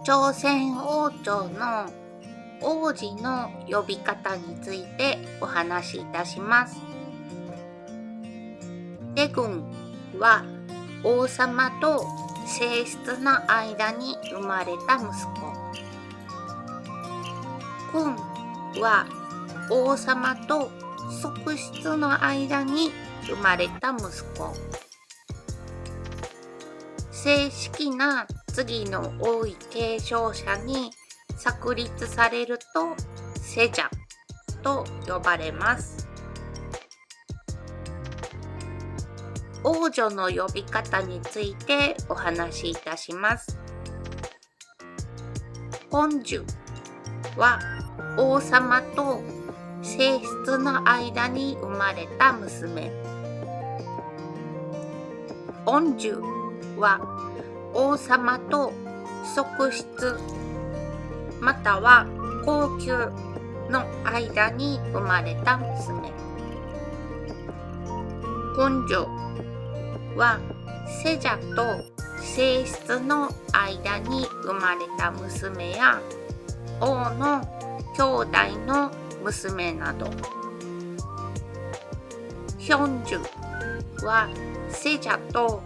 朝鮮王朝の王子の呼び方についてお話しいたします。帝君は王様と正室の間に生まれた息子。君は王様と側室の間に生まれた息子。正式な次の王位継承者に確立されると世者と呼ばれます。王女の呼び方についてお話しいたします。本樹は王様と正室の間に生まれた娘。恩樹は王様と側室または後宮の間に生まれた娘。根性は世者と正室の間に生まれた娘や王の兄弟の娘など。ヒョンジュは世者と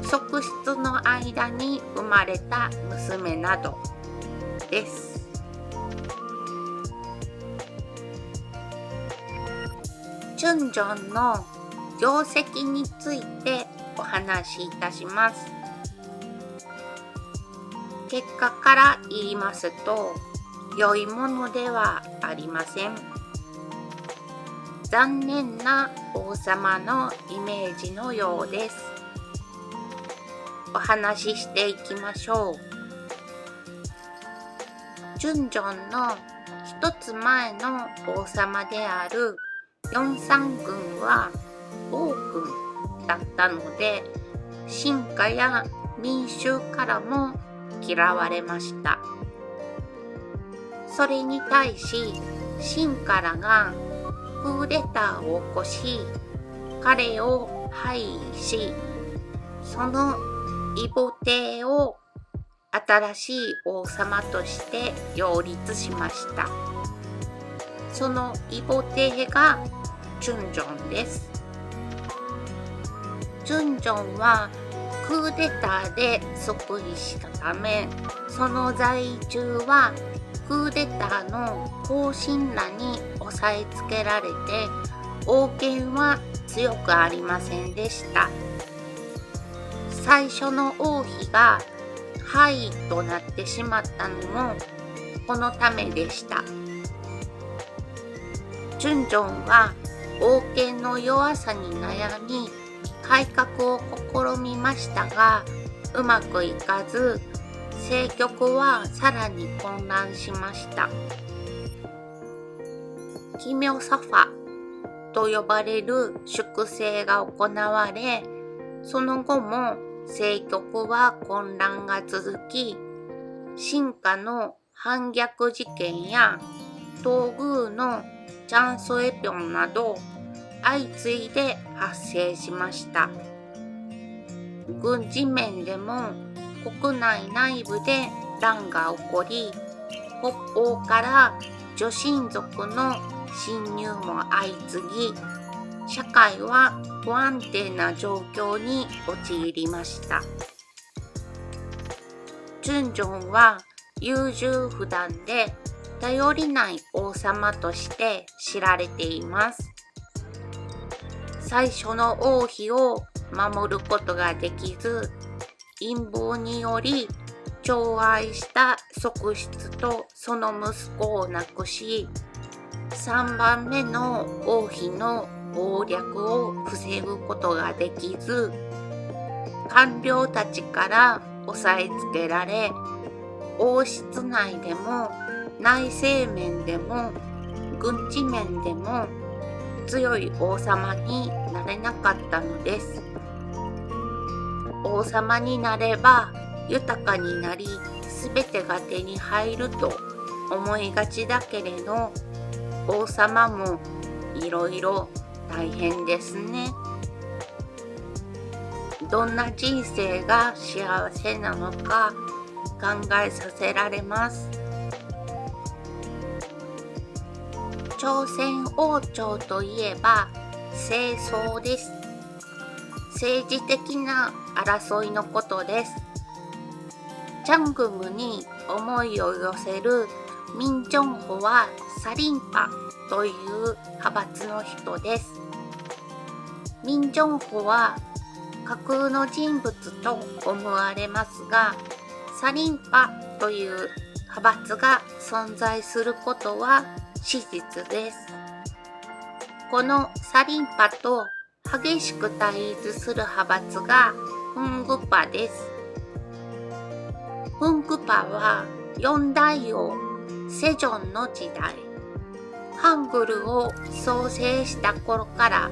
側室の間に生まれた娘などです。準正の業績についてお話しいたします。結果から言いますと、良いものではありません。残念な王様のイメージのようです。お話ししていきましょう。準正の一つ前の王様である四三軍は王軍だったので、臣下や民衆からも嫌われました。それに対し臣下らがクーデターを起こし、彼を廃位し、その異母帝を新しい王様として擁立しました。その異母帝が準正です。準正はクーデターで即位したため、その在位中はクーデターの後進らに押さえつけられて、王権は強くありませんでした。最初の王妃が廃位となってしまったのもこのためでした。準正は王権の弱さに悩み、改革を試みましたが、うまくいかず、政局はさらに混乱しました。奇妙サファと呼ばれる粛清が行われ、その後も政局は混乱が続き、臣下の反逆事件や東宮のチャンソエピョンなど相次いで発生しました。軍事面でも国内内部で乱が起こり、北欧から女親族の侵入も相次ぎ、社会は不安定な状況に陥りました。準正は優柔不断で頼りない王様として知られています。最初の王妃を守ることができず、陰謀により寵愛した側室とその息子を亡くし、3番目の王妃の謀略を防ぐことができず、官僚たちから押さえつけられ、王室内でも内政面でも軍事面でも強い王様になれなかったのです。王様になれば豊かになり、すべてが手に入ると思いがちだけれど、王様もいろいろ大変ですね。どんな人生が幸せなのか考えさせられます。朝鮮王朝といえば政争です。政治的な争いのことです。チャングムに思いを寄せるミン・ジョンホはサリンパという派閥の人です。ミン・ジョンホは架空の人物と思われますが、サリンパという派閥が存在することは事実です。このサリンパと激しく対立する派閥がフングパです。フングパは四大王セジョンの時代、ハングルを創生した頃から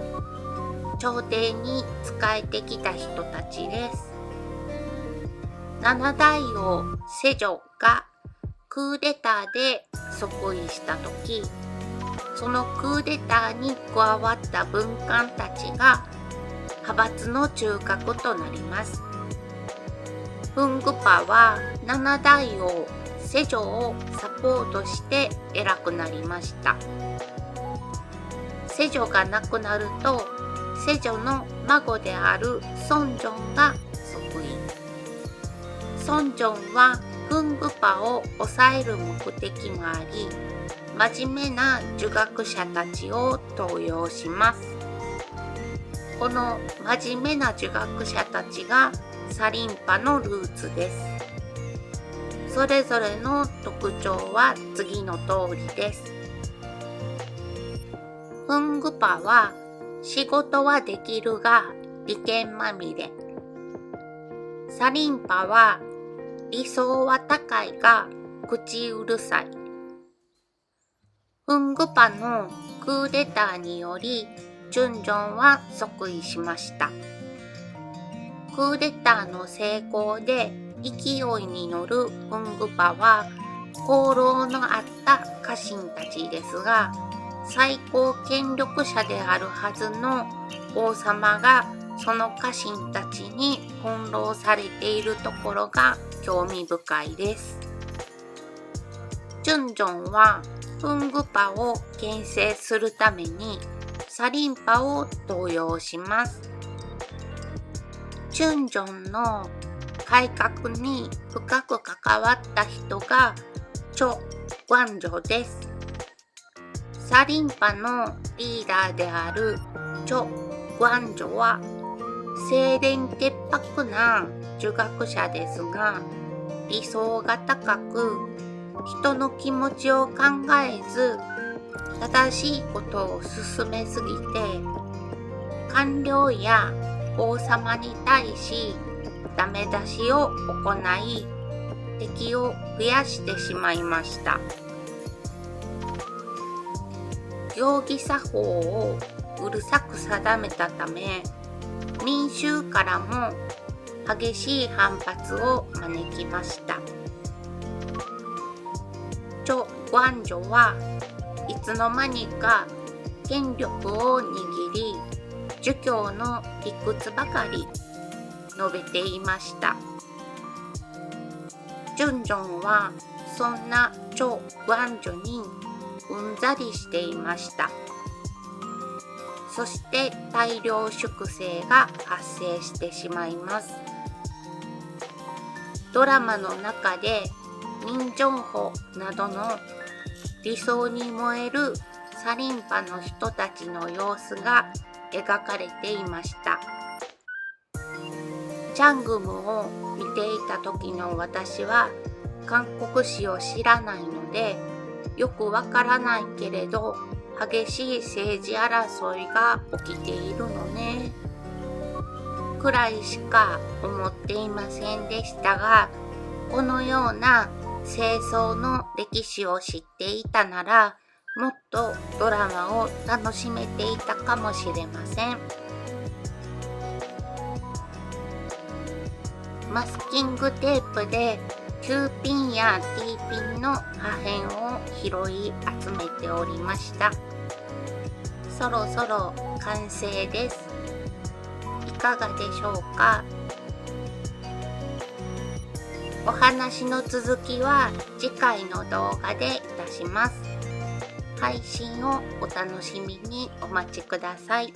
朝廷に仕えてきた人たちです。七大王セジョがクーデターで即位したとき、そのクーデターに加わった文官たちが派閥の中核となります。フングパは七大王セジョをサポートして偉くなりました。セジョが亡くなると、セジョの孫であるソンジョンが即位。ソンジョンはフングパを抑える目的もあり、真面目な儒学者たちを登用します。この真面目な儒学者たちがサリンパのルーツです。それぞれの特徴は次の通りです。フングパは仕事はできるが利権まみれ。サリンパは理想は高いが口うるさい。フングパのクーデターによりジュンジョンは即位しました。クーデターの成功で勢いに乗るフングパは功労のあった家臣たちですが、最高権力者であるはずの王様がその家臣たちに翻弄されているところが興味深いです。ジュンジョンはフングパを牽制するためにサリンパを登用します。チュンジョンの改革に深く関わった人がチョ・グァンジョです。サリンパのリーダーであるチョ・グァンジョは清廉潔白な儒学者ですが、理想が高く、人の気持ちを考えず、正しいことを進めすぎて、官僚や王様に対しダメ出しを行い、敵を増やしてしまいました。行儀作法をうるさく定めたため、民衆からも激しい反発を招きました。チョ・グァンジョはいつの間にか権力を握り、儒教の理屈ばかり述べていました。ジュンジョンはそんなチョ・グァンジョにうんざりしていました。そして大量粛清が発生してしまいます。ドラマの中でミン・ジョンホなどの理想に燃えるサリンパの人たちの様子が描かれていました。チャングムを見ていた時の私は韓国史を知らないのでよくわからないけれど、激しい政治争いが起きているのねくらいしか思っていませんでしたが、このような政争の歴史を知っていたなら、もっとドラマを楽しめていたかもしれません。マスキングテープで Q ピンや T ピンの破片を拾い集めておりました。そろそろ完成です。いかがでしょうか。お話の続きは次回の動画でいたします。配信をお楽しみにお待ちください。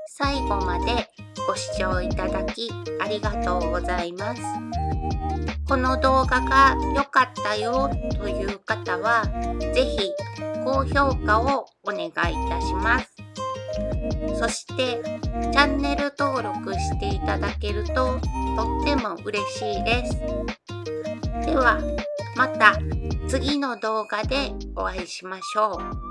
最後までご視聴いただきありがとうございます。この動画が良かったよという方は、ぜひ高評価をお願いいたします。そしてチャンネル登録していただけるととっても嬉しいです。ではまた次の動画でお会いしましょう。